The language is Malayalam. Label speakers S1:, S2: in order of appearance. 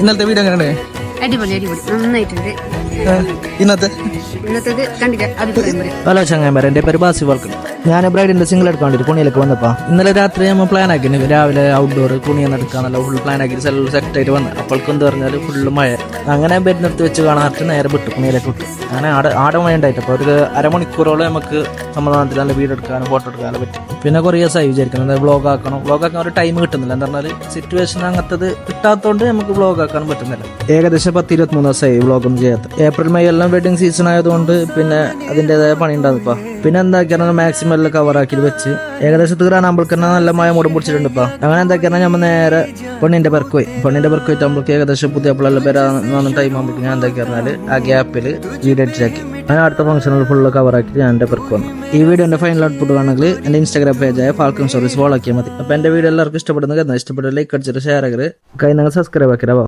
S1: ഇന്നലത്തെ വീഡിയോ എങ്ങനെയാണ്?
S2: അടിപൊളി നന്നായിട്ടുണ്ട്.
S1: ഇന്നത്തേത്
S2: കണ്ടിട്ട് അഭിപ്രായം പറയും.
S3: ഹലോ ചങ്ങായിമാരെ, എൻ്റെ പേര് ബാസി വർക്കും. ഞാൻ ബ്രൈഡിന്റെ സിംഗിൾ എടുക്കാൻ വേണ്ടി കുണിയിലേക്ക് വന്നപ്പോ ഇന്നലെ രാത്രി നമ്മൾ പ്ലാൻ ആക്കി രാവിലെ ഔട്ട്ഡോർ കുണിയെന്ന് എടുക്കാന്നല്ല ഫുൾ പ്ലാൻ ആക്കി സെറ്റ് ആയിട്ട് വന്ന് അപ്പോഴേക്കും എന്താ പറഞ്ഞാൽ ഫുള്ള് മഴ. അങ്ങനെ ബെഡിനടുത്ത് വെച്ച് കാണാറിട്ട് നേരെ വിട്ടു കുണിയിലേക്ക് വിട്ടു. അങ്ങനെ ആടെ മഴ ഉണ്ടായിട്ട് അപ്പോൾ ഒരു അരമണിക്കൂറോളം നമുക്ക് സമാധാനത്തിൽ നല്ല വീഡിയോ എടുക്കാനും ഫോട്ടോ എടുക്കാനും പറ്റും. പിന്നെ കുറേ ദിവസമായി വിചാരിക്കണം വ്ളോഗ് ആക്കണം. വ്ളോഗ് ആക്കാൻ ഒരു ടൈം കിട്ടുന്നില്ല. എന്താ പറഞ്ഞാൽ സിറ്റുവേഷൻ അങ്ങനത്തത് കിട്ടാത്തതുകൊണ്ട് നമുക്ക് വ്ളോഗ് ആക്കാൻ പറ്റുന്നില്ല. ഏകദേശം 10-23 ദിവസമായി വ്ളോഗൊന്നും ചെയ്യാത്ത. ഏപ്രിൽ മെയ് എല്ലാം വെഡിങ് സീസൺ ആയതുകൊണ്ട് പിന്നെ അതിൻ്റെതായ പണി ഉണ്ടാകും. പിന്നെ എന്താക്കിയാൽ മാക്സിമം എല്ലാം കവറാക്കി വെച്ച് ഏകദേശം തീരാനാകുമ്പോഴേക്ക് തന്നെ നല്ല മഴ മൂടും പിടിച്ചിട്ടുണ്ട്. ഇപ്പം അങ്ങനെ എന്താക്കിയാൽ നമ്മൾ നേരെ പെണ്ണിന്റെ പെർക്ക് പോയിട്ട് നമ്മൾക്ക് ഏകദേശം പുതിയ പിള്ളേരെല്ലാം വരാൻ ടൈം ആകുമ്പോഴേക്ക് ഞാൻ എന്താക്കി പറഞ്ഞാൽ ആ ഗ്യാപ്പിൽ വീഡിയോ എഡിറ്റാക്കി ഞാൻ അടുത്ത ഫംഗ്ഷനിൽ ഫുള്ള് കവറാക്കി ഞാൻ എൻ്റെ പെർക്ക് വന്നു. ഈ വീഡിയോന്റെ ഫൈനൽ ഔട്ട്പുട്ട് വേണമെങ്കിൽ എൻ്റെ ഇൻസ്റ്റാഗ്രാം പേജായ ഫാൽക്കൺ സ്റ്റോറീസ് ഫോളോ ആക്കിയാൽ മതി. അപ്പോൾ എൻ്റെ വീഡിയോ എല്ലാവർക്കും ഇഷ്ടപ്പെടുന്നത് ഇഷ്ടപ്പെട്ട ലൈക്ക് അടിച്ചിട്ട് ഷെയർ ആക്കരുത്. കൈ നിങ്ങൾ സബ്സ്ക്രൈബ് ആക്കിരാവോ.